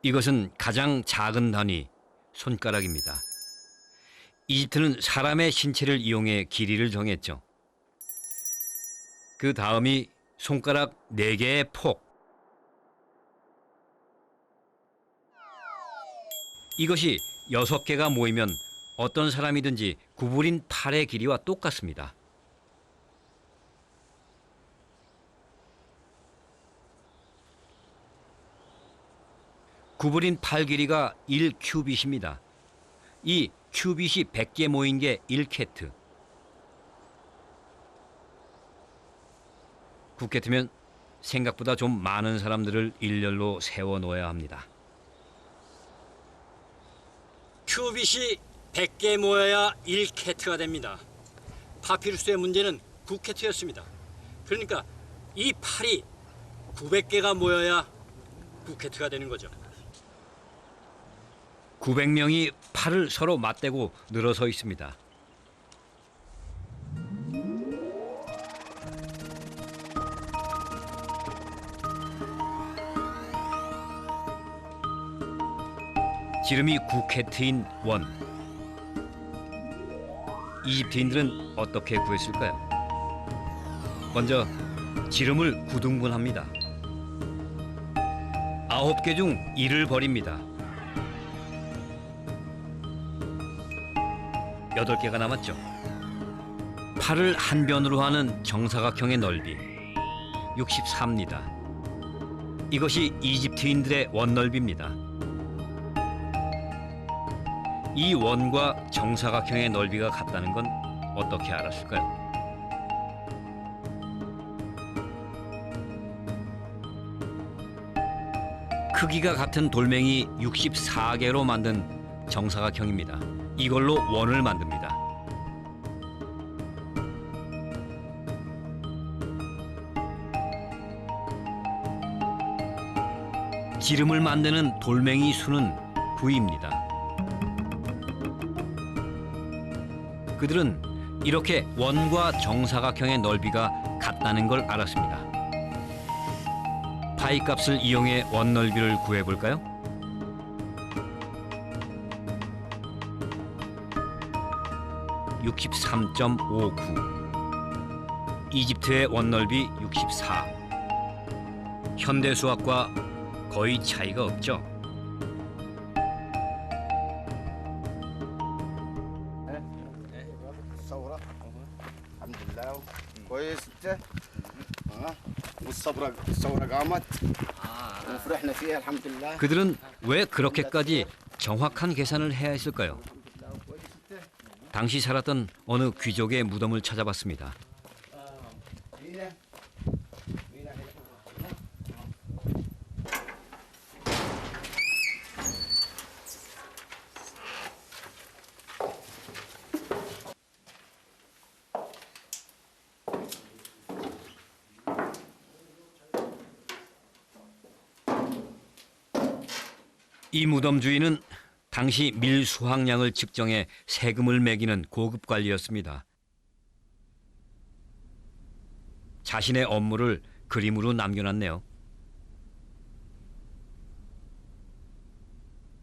이것은 가장 작은 단위, 손가락입니다. 이집트는 사람의 신체를 이용해 길이를 정했죠. 그 다음이 손가락 4개의 폭. 이것이 6개가 모이면 어떤 사람이든지 구부린 팔의 길이와 똑같습니다. 구부린 팔 길이가 1큐빗입니다. 이 큐빗이 100개 모인 게 1캐트. 9캐트면 생각보다 좀 많은 사람들을 일렬로 세워놓아야 합니다. 큐빗이 100개 모여야 1캐트가 됩니다. 파피루스의 문제는 9캐트였습니다. 그러니까 이 팔이 900개가 모여야 9캐트가 되는 거죠. 900명이 팔을 서로 맞대고 늘어서 있습니다. 지름이 9캐트인 원. 이집트인들은 어떻게 구했을까요? 먼저 지름을 9등분합니다. 9개 중 1을 버립니다. 8개가 남았죠. 팔을 한 변으로 하는 정사각형의 넓이 64입니다. 이것이 이집트인들의 원 넓이입니다. 이 원과 정사각형의 넓이가 같다는 건 어떻게 알았을까요? 크기가 같은 돌멩이 64개로 만든 정사각형입니다. 이걸로 원을 만듭니다. 지름을 만드는 돌멩이 수는 9입니다. 그들은 이렇게 원과 정사각형의 넓이가 같다는 걸 알았습니다. 파이 값을 이용해 원 넓이를 구해볼까요? (63.59) 이집트의 원 넓이 64. 현대 수학과 거의 차이가 없죠. كويس انت والصبره الثوره قامت وفرحنا فيها الحمد لله. 그들은 왜 그렇게까지 정확한 계산을 해야 했을까요? 당시 살았던 어느 귀족의 무덤을 찾아봤습니다. 이 무덤 주인은 당시 밀 수확량을 측정해 세금을 매기는 고급 관리였습니다. 자신의 업무를 그림으로 남겨놨네요.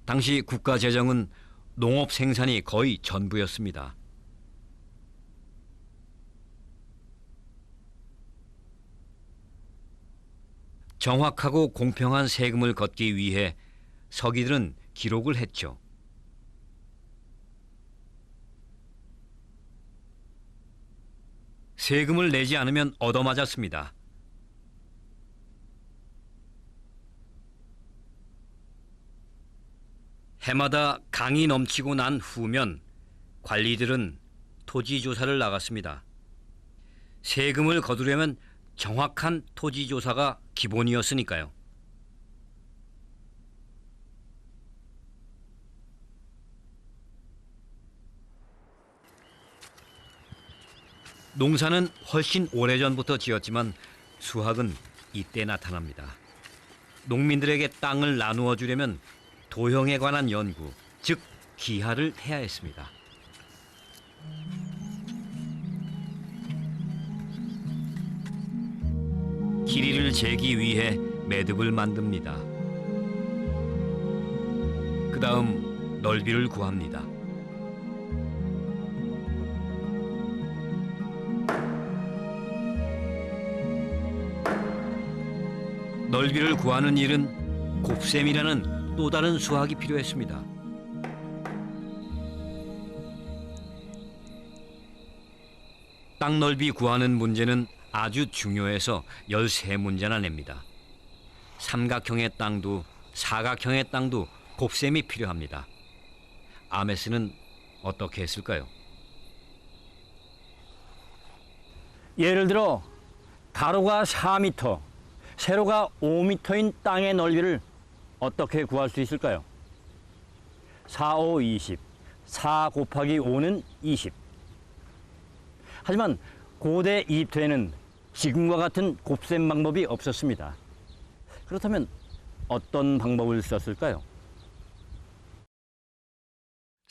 당시 국가 재정은 농업 생산이 거의 전부였습니다. 정확하고 공평한 세금을 걷기 위해 서기들은 기록을 했죠. 세금을 내지 않으면 얻어맞았습니다. 해마다 강이 넘치고 난 후면 관리들은 토지 조사를 나갔습니다. 세금을 거두려면 정확한 토지 조사가 기본이었으니까요. 농사는 훨씬 오래전부터 지었지만 수학은 이때 나타납니다. 농민들에게 땅을 나누어 주려면 도형에 관한 연구, 즉 기하를 해야 했습니다. 길이를 재기 위해 매듭을 만듭니다. 그다음 넓이를 구합니다. 넓이를 구하는 일은 곱셈이라는 또 다른 수학이 필요했습니다. 땅 넓이 구하는 문제는 아주 중요해서 13문제나 냅니다. 삼각형의 땅도 사각형의 땅도 곱셈이 필요합니다. 아메스는 어떻게 했을까요? 예를 들어 가로가 4m, 세로가 5m인 땅의 넓이를 어떻게 구할 수 있을까요? 4, 5, 20. 4 곱하기 5는 20. 하지만 고대 이집트에는 지금과 같은 곱셈 방법이 없었습니다. 그렇다면 어떤 방법을 썼을까요?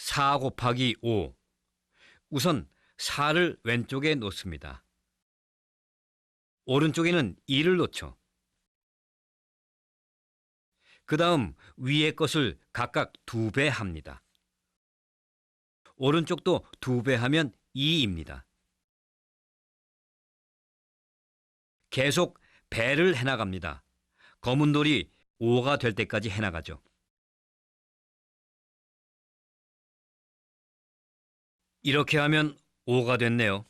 4 곱하기 5. 우선 4를 왼쪽에 놓습니다. 오른쪽에는 2를 놓죠. 그 다음 위의 것을 각각 2배 합니다. 오른쪽도 2배 하면 2입니다. 계속 배를 해나갑니다. 검은 돌이 5가 될 때까지 해나가죠. 이렇게 하면 5가 됐네요.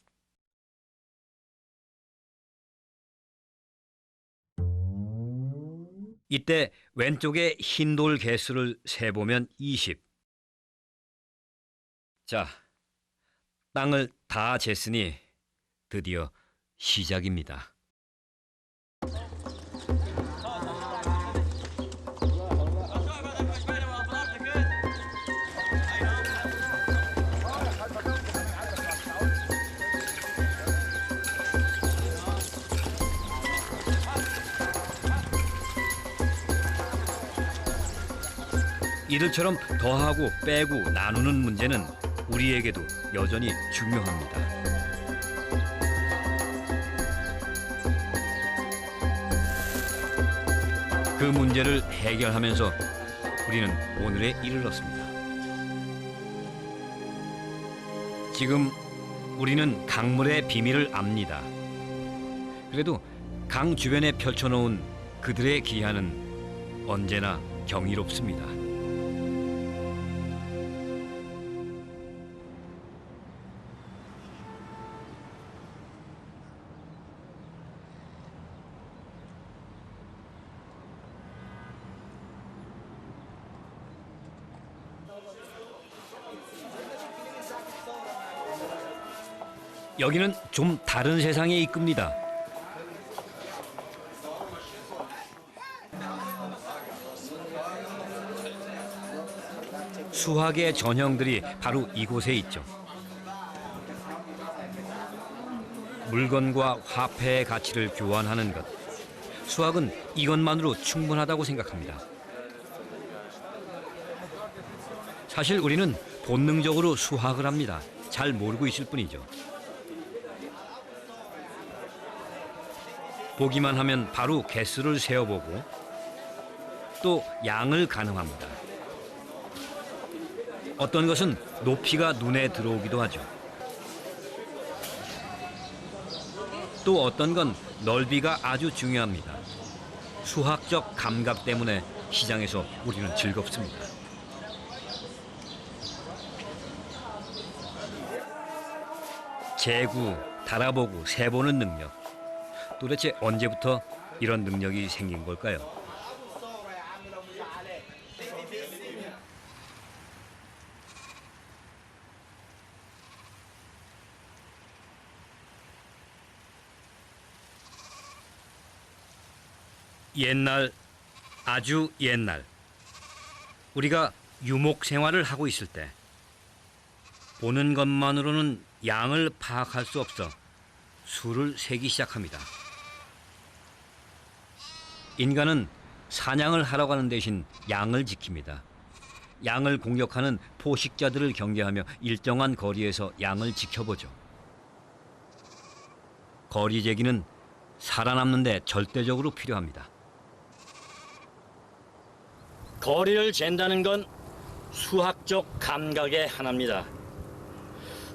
이때 왼쪽에 흰 돌 개수를 세보면 20. 자, 땅을 다 쟀으니 드디어 시작입니다. 이들처럼 더하고 빼고 나누는 문제는 우리에게도 여전히 중요합니다. 그 문제를 해결하면서 우리는 오늘에 이르렀습니다. 지금 우리는 강물의 비밀을 압니다. 그래도 강 주변에 펼쳐놓은 그들의 기한은 언제나 경이롭습니다. 여기는 좀 다른 세상에 이끕니다. 수학의 전형들이 바로 이곳에 있죠. 물건과 화폐의 가치를 교환하는 것. 수학은 이것만으로 충분하다고 생각합니다. 사실 우리는 본능적으로 수학을 합니다. 잘 모르고 있을 뿐이죠. 보기만 하면 바로 개수를 세어보고 또 양을 가늠합니다. 어떤 것은 높이가 눈에 들어오기도 하죠. 또 어떤 건 넓이가 아주 중요합니다. 수학적 감각 때문에 시장에서 우리는 즐겁습니다. 재구, 달아보고 세보는 능력. 도대체 언제부터 이런 능력이 생긴 걸까요? 옛날, 아주 옛날, 우리가 유목 생활을 하고 있을 때 보는 것만으로는 양을 파악할 수 없어 수를 세기 시작합니다. 인간은 사냥을 하러 가는 대신 양을 지킵니다. 양을 공격하는 포식자들을 경계하며 일정한 거리에서 양을 지켜보죠. 거리 재기는 살아남는 데 절대적으로 필요합니다. 거리를 잰다는 건 수학적 감각의 하나입니다.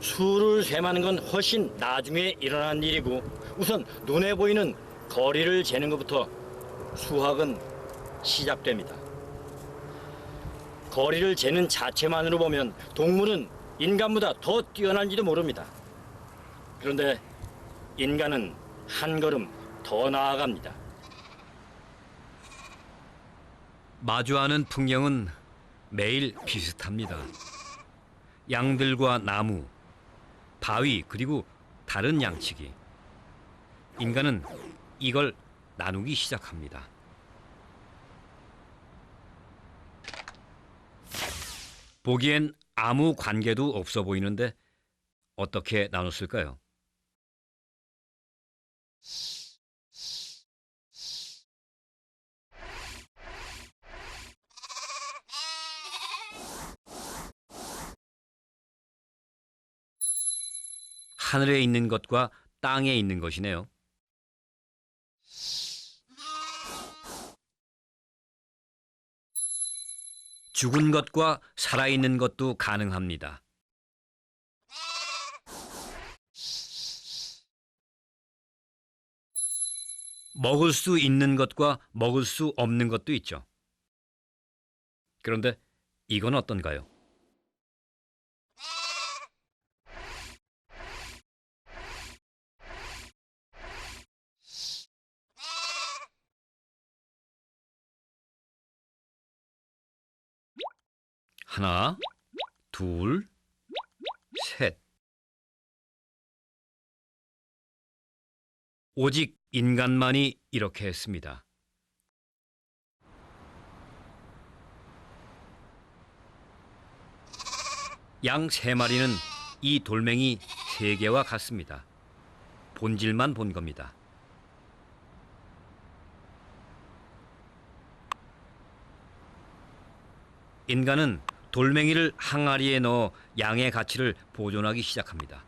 수를 셈하는 건 훨씬 나중에 일어난 일이고 우선 눈에 보이는 거리를 재는 것부터 수학은 시작됩니다. 거리를 재는 자체만으로 보면 동물은 인간보다 더 뛰어난지도 모릅니다. 그런데 인간은 한 걸음 더 나아갑니다. 마주하는 풍경은 매일 비슷합니다. 양들과 나무, 바위 그리고 다른 양치기. 인간은 이걸 나누기 시작합니다. 보기엔 아무 관계도 없어 보이는데 어떻게 나눴을까요? 하늘에 있는 것과 땅에 있는 것이네요. 죽은 것과 살아있는 것도 가능합니다. 먹을 수 있는 것과 먹을 수 없는 것도 있죠. 그런데 이건 어떤가요? 하나, 둘, 셋. 오직 인간만이 이렇게 했습니다. 양 3마리는 이 돌멩이 3개와 같습니다. 본질만 본 겁니다. 인간은 돌멩이를 항아리에 넣어 양의 가치를 보존하기 시작합니다.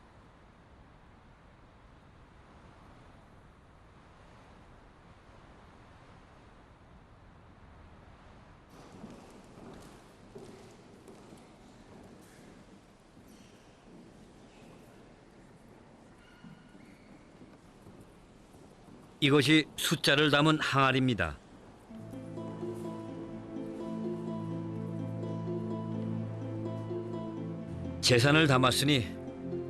이것이 숫자를 담은 항아리입니다. 재산을 담았으니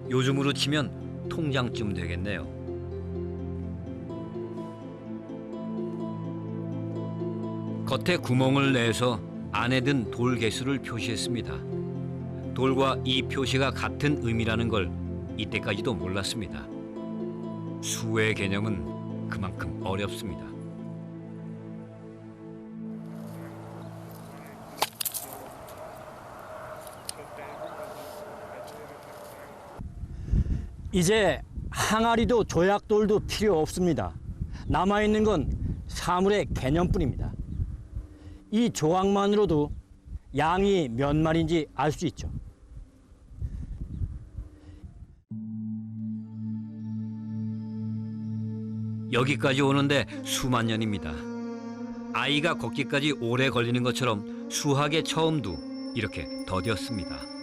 요즘으로 치면 통장쯤 되겠네요. 겉에 구멍을 내서 안에 든 돌 개수를 표시했습니다. 돌과 이 표시가 같은 의미라는 걸 이때까지도 몰랐습니다. 수의 개념은 그만큼 어렵습니다. 이제 항아리도 조약돌도 필요 없습니다. 남아있는 건 사물의 개념뿐입니다. 이 조각만으로도 양이 몇 마리인지 알 수 있죠. 여기까지 오는데 수만 년입니다. 아이가 걷기까지 오래 걸리는 것처럼 수학의 처음도 이렇게 더뎠습니다.